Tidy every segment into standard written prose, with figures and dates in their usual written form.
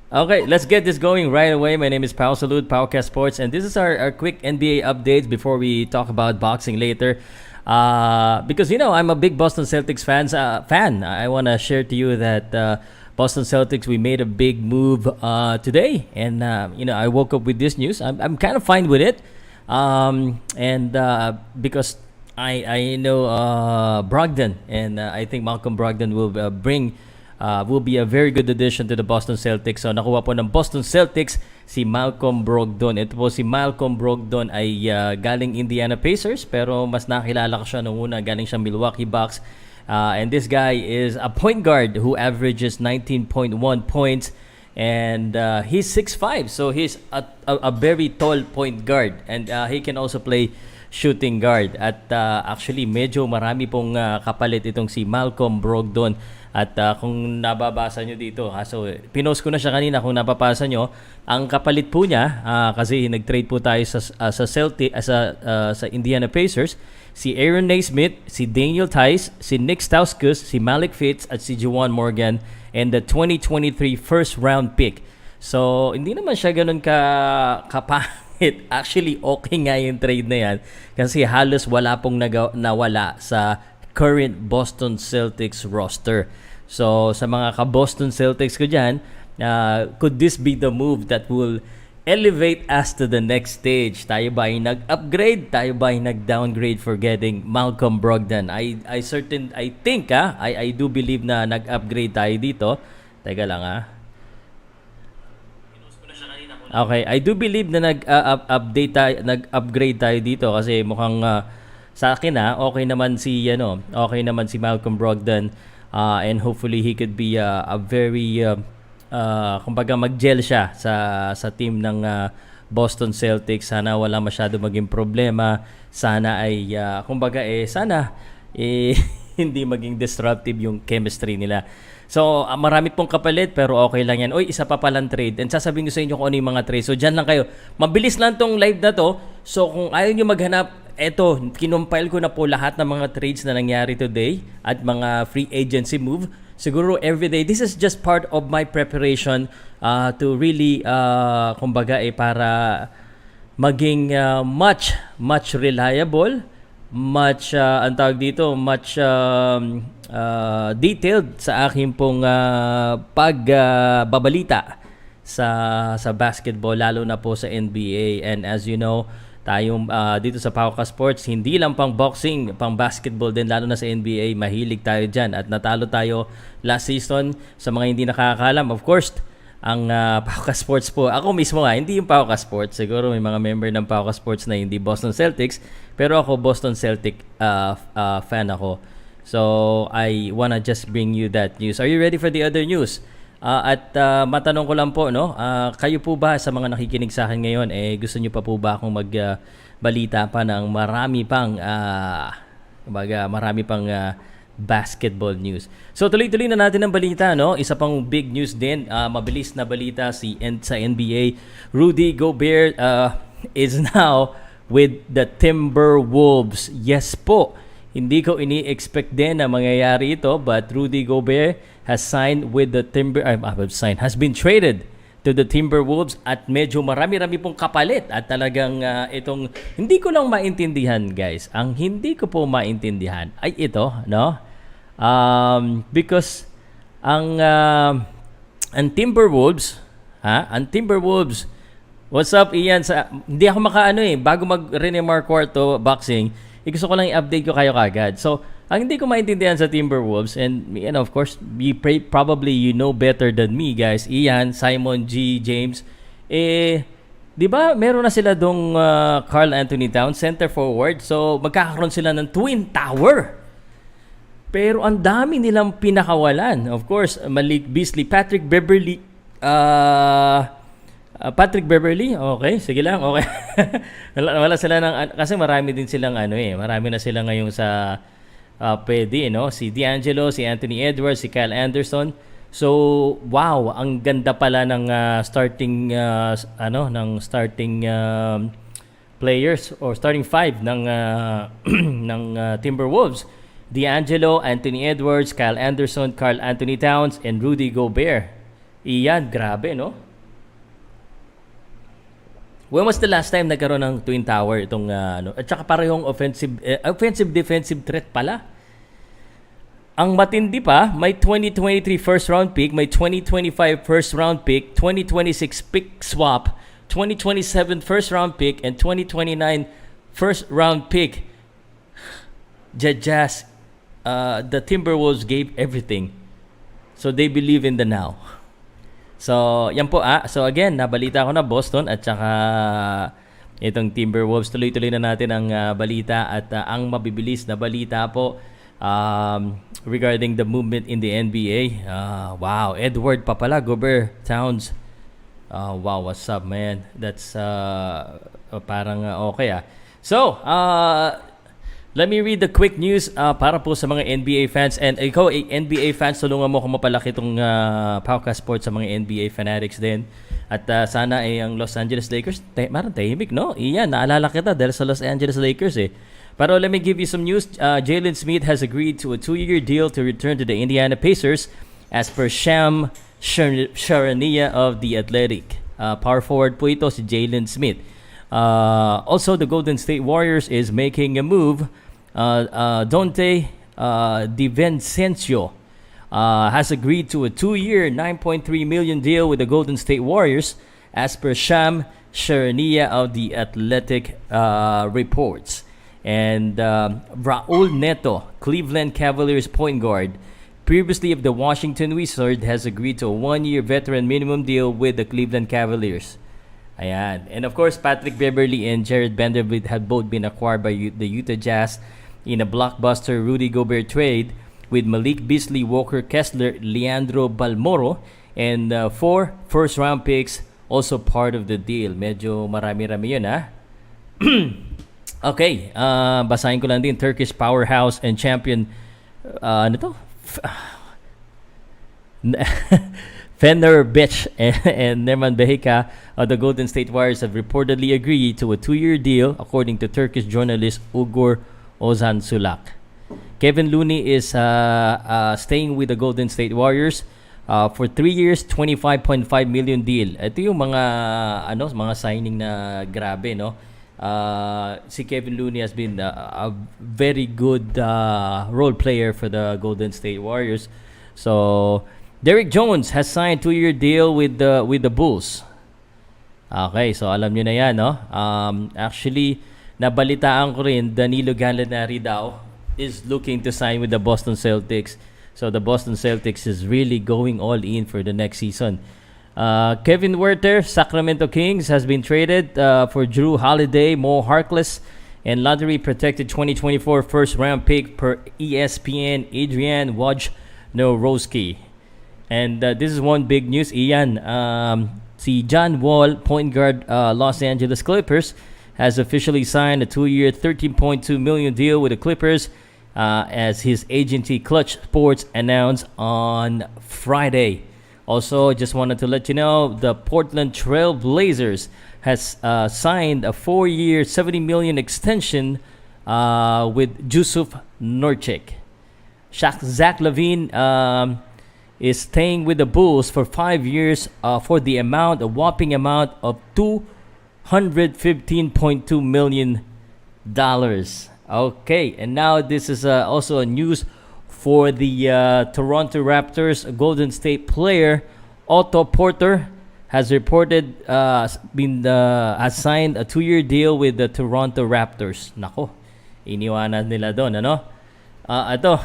Okay, let's get this going right away. My name is Pow Salud, Powcast Sports, and this is our quick NBA updates before we talk about boxing later. Because I'm a big Boston Celtics fan. I want to share to you that Boston Celtics, we made a big move today, and I woke up with this news. I'm kind of fine with it, and because I know Brogdon, and I think Malcolm Brogdon will be a very good addition to the Boston Celtics. So nakuha po ng Boston Celtics si Malcolm Brogdon. Ito po si Malcolm Brogdon ay galing Indiana Pacers, pero mas nakilala ko siya nung una, galing siya Milwaukee Bucks. And this guy is a point guard who averages 19.1 points, and he's 6'5", so he's a very tall point guard, and he can also play shooting guard. At actually medyo marami pong kapalit itong si Malcolm Brogdon. At kung nababasa nyo dito, so pinost ko na siya kanina, kung napapasa nyo, ang kapalit po niya, kasi nag-trade po tayo sa Indiana Pacers, si Aaron Naismith, si Daniel Tice, si Nick Stauskas, si Malik Fitz, at si Juwan Morgan, and the 2023 first round pick. So hindi naman siya ganun kapangit. Actually, okay nga yung trade na yan, kasi halos wala pong nawala sa current Boston Celtics roster. So sa mga ka-Boston Celtics ko dyan, could this be the move that will elevate us to the next stage? Tayo ba ay nag-upgrade? Tayo ba ay nag-downgrade for getting Malcolm Brogdon? I do believe na nag-upgrade tayo dito. Teka lang Okay, I do believe na nag-upgrade tayo dito, kasi mukhang sa akin okay naman si Malcolm Brogdon, and hopefully he could be a very kumbaga mag-gel siya sa team ng Boston Celtics. Sana wala masyado maging problema. Sana ay hindi maging disruptive yung chemistry nila. So, marami pong kapalit, pero okay lang yan. Oy, isa pa palang trade. And sasabihin ko sa inyo kung ano yung mga trade. So, dyan lang kayo. Mabilis lang tong live na to. So, kung ayaw nyo maghanap, eto, kinumpile ko na po lahat ng mga trades na nangyari today at mga free agency move. Siguro everyday. This is just part of my preparation to really, para maging much reliable, much detailed sa aking pong pagbabalita sa basketball, lalo na po sa NBA. And as you know, tayong dito sa Powcast Sports, hindi lang pang boxing, pang basketball din, lalo na sa NBA, mahilig tayo dyan. At natalo tayo last season. Sa mga hindi nakakaalam, of course, ang Powcast Sports po, ako mismo hindi yung Powcast Sports. Siguro may mga member ng Powcast Sports na hindi Boston Celtics, pero ako Boston Celtic fan ako. So, I wanna just bring you that news. Are you ready for the other news? At matanong ko lang po, kayo po ba sa mga nakikinig sa akin ngayon, gusto niyo pa po ba akong magbalita pa ng marami pang basketball news? So tuloy-tuloy na natin ang balita, Isa pang big news din, mabilis na balita sa NBA. Rudy Gobert is now with the Timberwolves. Yes po. Hindi ko ini-expect din na mangyayari ito, but Rudy Gobert has been traded to the Timberwolves, at medyo marami-rami pong kapalit, at talagang itong hindi ko lang maintindihan, guys. Ang hindi ko po maintindihan ay ito, because ang Timberwolves, what's up, Ian? Hindi ako bago mag-Renemar Quarto boxing, gusto ko lang i-update ko kayo kagad. So, ang hindi ko maintindihan sa Timberwolves, and of course, probably you know better than me, guys, Ian, Simon G, James, di ba meron na sila dong Karl Anthony Towns, center forward, so magkakaroon sila ng Twin Tower. Pero ang dami nilang pinakawalan. Of course, Malik Beasley, Patrick Beverly, okay, sige lang, okay. wala sila kasi marami din silang marami na sila ngayong sa pwede, si D'Angelo, si Anthony Edwards, si Kyle Anderson. So, wow, ang ganda pala ng starting players or starting five ng Timberwolves. D'Angelo, Anthony Edwards, Kyle Anderson, Karl Anthony Towns, and Rudy Gobert. Iyan, grabe, no? When was the last time nagkaroon ng Twin Tower itong ano? At saka parehong offensive defensive threat pala. Ang matindi pa, may 2023 first round pick, may 2025 first round pick, 2026 pick swap, 2027 first round pick, and 2029 first round pick. Jazz, the Timberwolves gave everything. So they believe in the now. So, yan po. So again, nabalita ko na Boston at saka itong Timberwolves. Tuloy-tuloy na natin ang balita at ang mabibilis na balita po regarding the movement in the NBA. Wow, Edward pa pala, Gobert, Towns. Wow, what's up, man? That's parang okay. So, let me read the quick news para po sa mga NBA fans. And ikaw, NBA fans, tulungan mo kung mapalaki itong Powcast Sports sa mga NBA fanatics din. At sana ay ang Los Angeles Lakers, marang tahimik, no? Iyan, naalala kita dahil sa Los Angeles Lakers eh. Pero let me give you some news. Jalen Smith has agreed to a 2-year deal to return to the Indiana Pacers as per Sham Charania of The Athletic. Power forward po ito si Jalen Smith. Also, the Golden State Warriors is making a move. Dante DiVincencio has agreed to a 2-year, $9.3 million deal with the Golden State Warriors, as per Sham Charania of The Athletic reports. And Raul Neto, Cleveland Cavaliers point guard, previously of the Washington Wizards, has agreed to a 1-year veteran minimum deal with the Cleveland Cavaliers. Ayan. And of course, Patrick Beverley and Jared Vanderbilt have both been acquired by the Utah Jazz in a blockbuster Rudy Gobert trade, with Malik Beasley, Walker Kessler, Leandro Balmoro, and 4 first-round picks also part of the deal. Medyo marami-rami yun, ha? Okay. Basahin ko lang din. Turkish powerhouse and champion, ano to? Fenerbahce and Nerman Behika of the Golden State Warriors have reportedly agreed to a 2-year deal, according to Turkish journalist Ugur Ozan Sulak. Kevin Looney is staying with the Golden State Warriors for 3 years, $25.5 million deal. Ito yung mga signing na grabe, no? Si Kevin Looney has been a very good role player for the Golden State Warriors. So Derrick Jones has signed 2-year deal with the Bulls. Okay, so alam niyo na 'yan, no? Actually, nabalitaan ko rin Danilo Gallinari daw is looking to sign with the Boston Celtics. So the Boston Celtics is really going all in for the next season. Kevin Huerter, Sacramento Kings, has been traded for Drew Holiday, Mo Harkless, and lottery-protected 2024 first-round pick per ESPN, Adrian Wojnarowski. And this is one big news, Ian. Si John Wall, point guard, Los Angeles Clippers, has officially signed a 2-year, $13.2 million deal with the Clippers, as his agency Clutch Sports announced on Friday. Also, just wanted to let you know, the Portland Trail Blazers has signed a 4-year, $70 million extension with Jusuf Nurkic. Zach LaVine is staying with the Bulls for 5 years for the whopping amount of $215.2 million. Okay, and now this is also a news for the Toronto Raptors. Golden State player Otto Porter has reported has signed a 2-year deal with the Toronto Raptors. Nako, iniwanan nila doon, ano? Ito.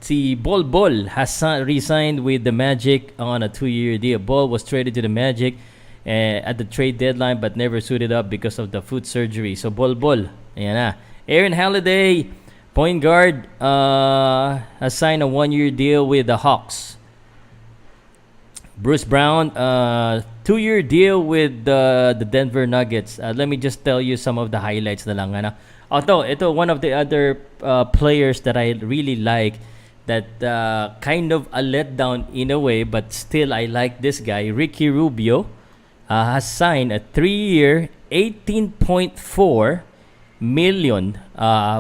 Si Bol has re-signed with the Magic on a 2-year deal. Bol was traded to the Magic at the trade deadline but never suited up because of the foot surgery. So Bol, ayan na. Aaron Holiday, point guard, has signed a 1-year deal with the Hawks. Bruce Brown, 2-year deal with the Denver Nuggets. Let me just tell you some of the highlights na lang. Ito, one of the other players that I really like, that kind of a letdown in a way, but still I like this guy. Ricky Rubio has signed a 3-year, $18.4 million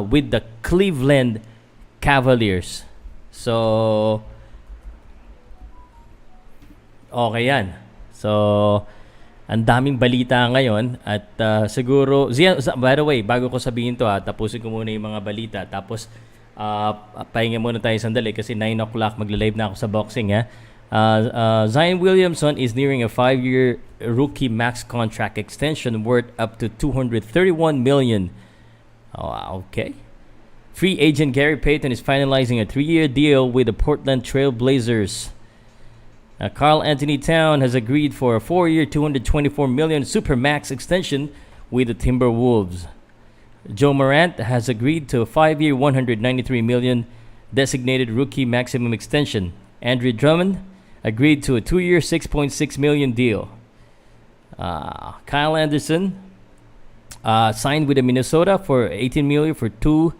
with the Cleveland Cavaliers. So Okay yan. So, ang daming balita ngayon at siguro, by the way, bago ko sabihin to tapusin ko muna yung mga balita. Tapos, pahinga muna tayo sandali kasi 9 o'clock magla-live na ako sa boxing ha. Zion Williamson is nearing a 5-year rookie max contract extension worth up to $231 million. Okay. Free agent Gary Payton is finalizing a 3-year deal with the Portland Trail Blazers. Karl Anthony Towns has agreed for a 4-year, $224 million supermax extension with the Timberwolves. Joe Morant has agreed to a 5-year, $193 million designated rookie maximum extension. Andre Drummond agreed to a 2-year, $6.6 million deal. Kyle Anderson signed with the Minnesota for $18 million for 2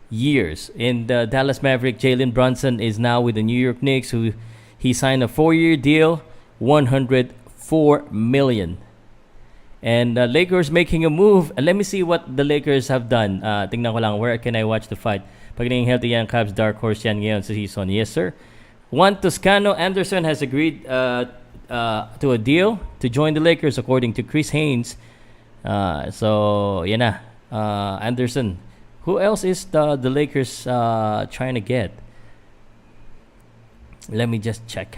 years. And Dallas Maverick Jalen Brunson is now with the New York Knicks, who he signed a 4-year deal, $104 million. And Lakers making a move. Let me see what the Lakers have done. Tingnan ko lang, where can I watch the fight? Pag naging healthy yan, Cavs dark horse yan ngayon sa season. Yes, sir. Juan Toscano Anderson has agreed to a deal to join the Lakers, according to Chris Haynes. So, yan na. Anderson. Who else is the Lakers trying to get? Let me just check,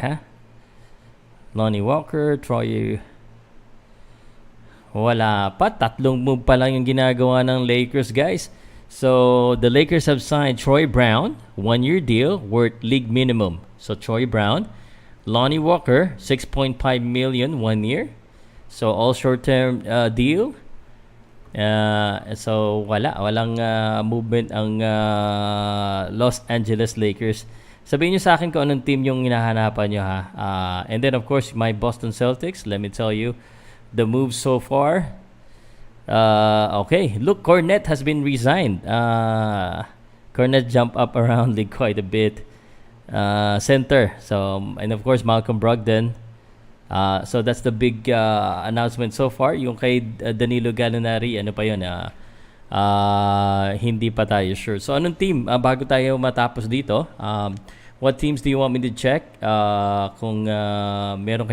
Lonnie Walker, Troy. Wala pa. 3 move pa lang yung ginagawa ng Lakers, guys. So, the Lakers have signed Troy Brown, 1-year deal worth league minimum. So, Troy Brown. Lonnie Walker, $6.5 million, 1 year. So, all short-term deal. So, walang movement ang Los Angeles Lakers. Sabihin nyo sa akin kung anong team yung hinahanapan nyo, and then, of course, my Boston Celtics. Let me tell you the moves so far. Okay, look, Cornette has been resigned. Cornette jumped up around league quite a bit. Center. So, and of course, Malcolm Brogdon. So, that's the big announcement so far. Yung kay Danilo Gallinari, ano pa yun? Hindi pa tayo sure. So, anong team? Bago tayo matapos dito, what teams do you want me to check? Kung meron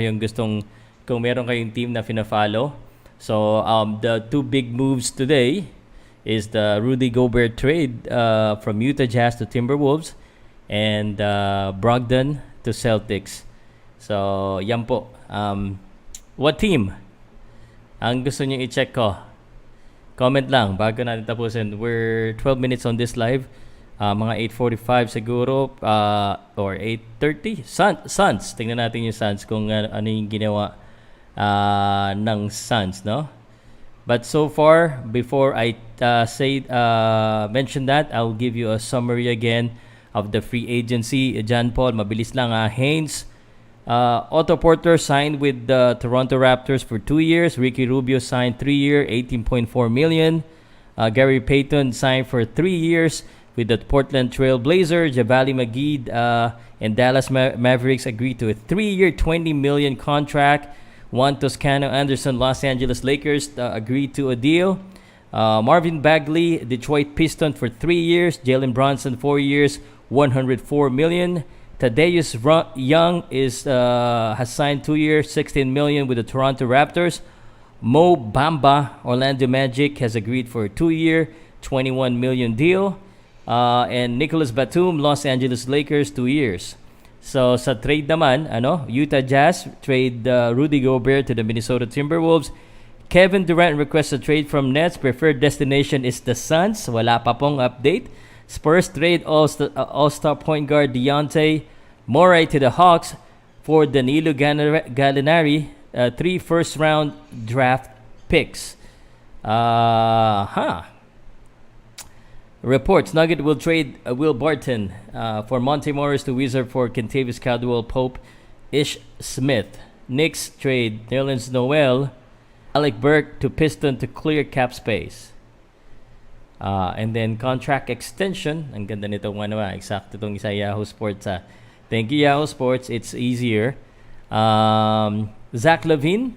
kayong team na fina-follow. So, the 2 big moves today is the Rudy Gobert trade from Utah Jazz to Timberwolves and Brogdon to Celtics. So, yan po. What team ang gusto nyo i-check ko? Comment lang bago natin tapusin. We're 12 minutes on this live. Mga 8:45 siguro or 8:30. Suns. Tingnan natin yung Suns kung ano yung ginawa ng Suns, no? But so far, before I mention that, I'll give you a summary again of the free agency. John Paul, mabilis lang. Haynes, Otto Porter signed with the Toronto Raptors for 2 years. Ricky Rubio signed 3-year, $18.4 million. Gary Payton signed for 3 years with the Portland Trail Blazers. Javale McGee and Dallas Mavericks agreed to a 3-year, $20 million contract. Juan Toscano Anderson, Los Angeles Lakers agreed to a deal. Marvin Bagley, Detroit Pistons for 3 years. Jalen Brunson, 4 years, $104 million. Thaddeus Young has signed 2 years, $16 million with the Toronto Raptors. Mo Bamba, Orlando Magic, has agreed for a 2-year, $21 million deal. And Nicholas Batum, Los Angeles Lakers, 2 years. So sa trade naman, Utah Jazz trade Rudy Gobert to the Minnesota Timberwolves. Kevin Durant requests a trade from Nets. Preferred destination is the Suns. Wala pa pong update. Spurs trade All-Star point guard Dejounte Murray to the Hawks for Danilo Gallinari, 3 first-round draft picks. Reports: Nugget will trade Will Barton for Monte Morris to Wizard for Kentavious Caldwell Pope, Ish Smith. Knicks trade Nerlens Noel, Alec Burke to Piston to clear cap space. And then contract extension. Ang ganda nito eksakto itong isa Yahoo Sports. Thank you Yahoo Sports. It's easier. Zach LaVine,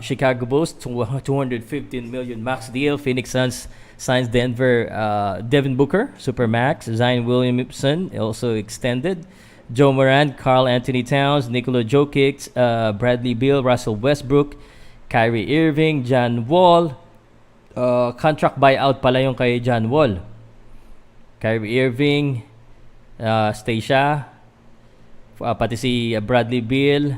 Chicago Bulls, $215 million max deal. Phoenix Suns signs Devin Booker, Supermax. Zion Williamson also extended. Joe Moran, Carl Anthony Towns, Nikola Jokic, Bradley Beal, Russell Westbrook, Kyrie Irving, John Wall. Contract buyout pala yung kay John Wall. Kyrie Irving, stay siya. Pati si Bradley Beal.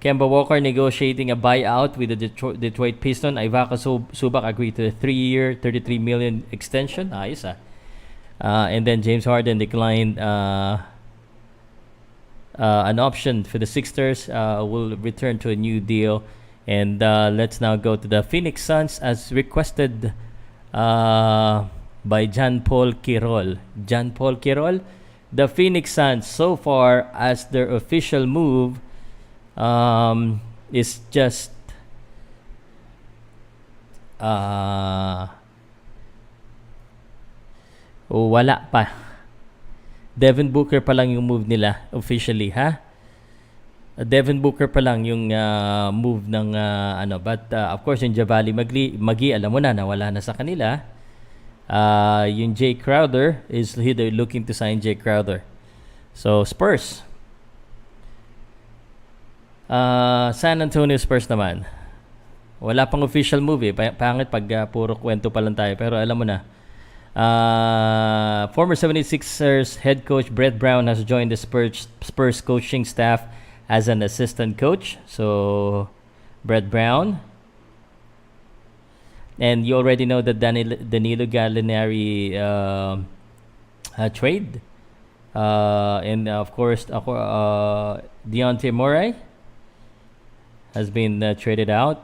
Kemba Walker negotiating a buyout with the Detroit Pistons. Ivaka Zubac agreed to a 3-year, $33 million extension. Ayos and then James Harden declined an option for the Sixers. Will return to a new deal. And let's now go to the Phoenix Suns as requested by John Paul Quirol. John Paul Quirol, the Phoenix Suns so far as their official move is just wala pa. Devin Booker pa lang yung move nila officially, ha? Devin Booker pa lang yung move ng but of course yung Javali Magi alam mo na wala na sa kanila. Yung Jay Crowder is they're looking to sign Jay Crowder. So Spurs, San Antonio Spurs naman wala pang official move pangit pag puro kwento pa lang tayo, pero alam mo na. Former 76ers head coach Brett Brown has joined the Spurs coaching staff as an assistant coach. So Brett Brown. And you already know that Danilo Gallinari trade. And of course, Deontay Murray has been traded out.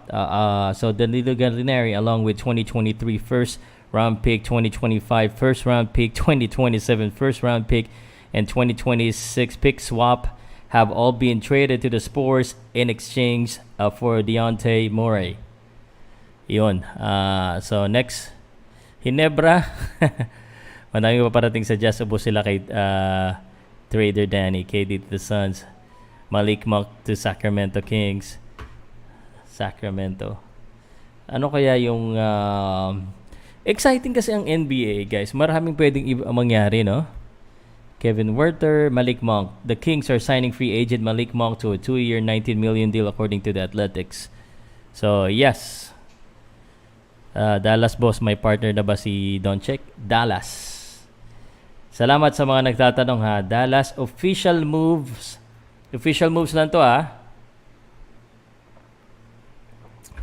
So Danilo Gallinari, along with 2023 first round pick, 2025 first round pick, 2027 first round pick, and 2026 pick swap, have all been traded to the Spurs in exchange for Deontay Murray. Yun. So next, Hinebra. Madami pa parating sa Jazz. Ubos sila kay Trader Danny, KD to the Suns, Malik Monk to Sacramento Kings. Sacramento. Ano kaya yung exciting kasi ang NBA, guys. Maraming pwedeng mangyari, no? Kevin Werther, Malik Monk. The Kings are signing free agent Malik Monk to a 2-year, $19 million deal according to the Athletics. So, yes. Dallas boss, may partner na ba si Doncic? Dallas. Salamat sa mga nagtatanong, ha. Dallas official moves. Official moves lang to, ha.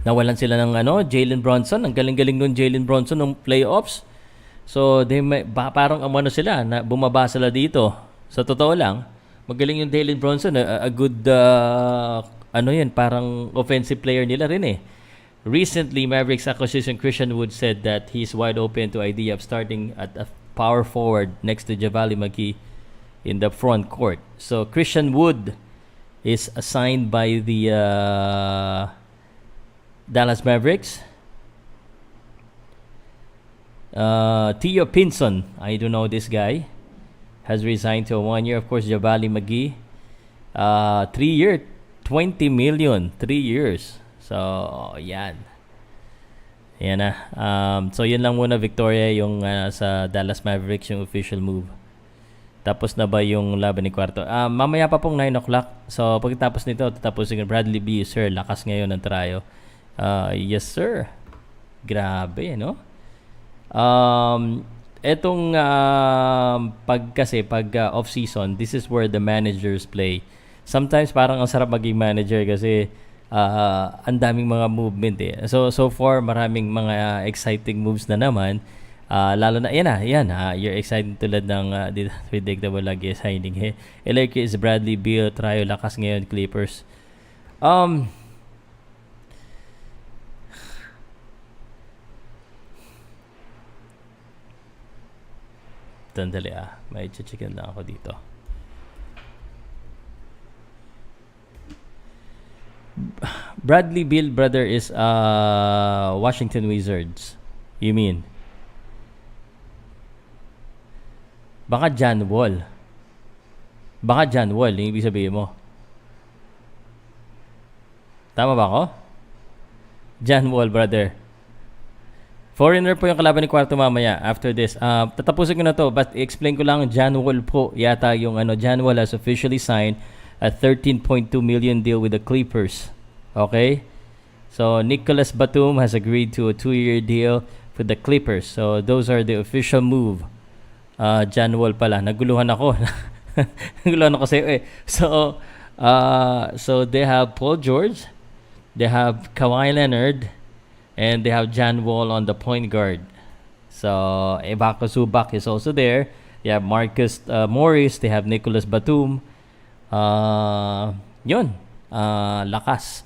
Nawalan sila ng Jalen Bronson. Ang galing-galing nun Jalen Bronson ng playoffs. So, parang sila na bumaba sila dito. Sa totoo lang, magaling yung Jalen Bronson. A good parang offensive player nila rin eh. Recently, Mavericks acquisition Christian Wood said that he's wide open to idea of starting at a power forward next to Javali Magi in the front court. So Christian Wood is assigned by the Dallas Mavericks. Theo Pinson, I don't know this guy, has resigned to a 1-year. Of course, Javali Magi, 3-year, $20 million, 3 years. So, yan. Yan na. So, yan lang muna, Victoria, yung sa Dallas Mavericks, yung official move. Tapos na ba yung laban ni Kwarto? Mamaya pa pong 9 o'clock. So, pagkatapos nito, tatapusin Bradley B. Sir, lakas ngayon ng trayo. Yes, sir. Grabe, no? Etong pag off-season, this is where the managers play. Sometimes parang ang sarap maging manager kasi ang daming mga movement eh. So far maraming mga exciting moves na naman. Lalo na yan you're excited tulad ng predictable lagi signing LAK is Bradley Beal, Trayo lakas ngayon Clippers. Tandali may checkin lang ako dito. Bradley Beal brother is Washington Wizards. You mean? Baka John Wall. Yung ibig sabihin mo. Tama ba ako? John Wall brother. Foreigner po yung kalaban ni Kwarto mamaya after this. Tatapusin ko na to, but i-explain ko lang, John Wall po yata yung John Wall has officially signed a $13.2 million deal with the Clippers. Okay? So Nicholas Batum has agreed to a 2-year deal with the Clippers. So those are the official move. John Wall pala. Naguluhan ako. Naguluhan ako sa'yo eh. So they have Paul George, they have Kawhi Leonard, and they have John Wall on the point guard. So Ibaka Zubac is also there. They have Marcus Morris. They have Nicholas Batum. Lakas.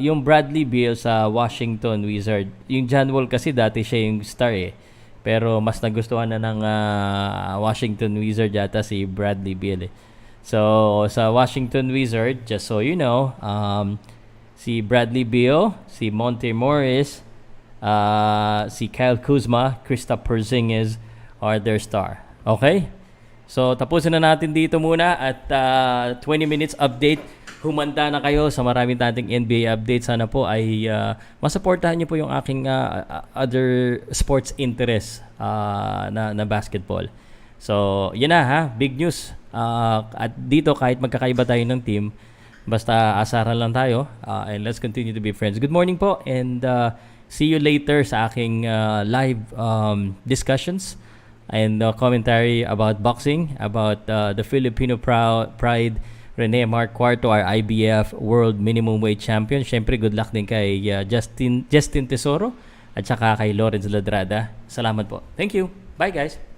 Yung Bradley Beal sa Washington Wizard. Yung John Wall kasi dati siya yung star eh. Pero mas nagustuhan na ng Washington Wizard yata si Bradley Beal eh. So sa Washington Wizard, just so you know, si Bradley Beal, si Monte Morris, si Kyle Kuzma, Kristaps Porzingis are their star. Okay? So tapusin na natin dito muna at 20 minutes update. Humanda na kayo sa maraming nating NBA update. Sana po ay masuportahan niyo po yung aking other sports interest na basketball. So, yun na ha. Big news. At dito kahit magkakaiba tayo ng team, basta asaran lang tayo and let's continue to be friends. Good morning po and see you later sa aking live discussions and commentary about boxing, about the Filipino Pride, Rene Mark Cuarto, our IBF World Minimum Weight Champion. Siyempre, good luck din kay Justin Tesoro at saka kay Lawrence Ladrada. Salamat po. Thank you. Bye guys.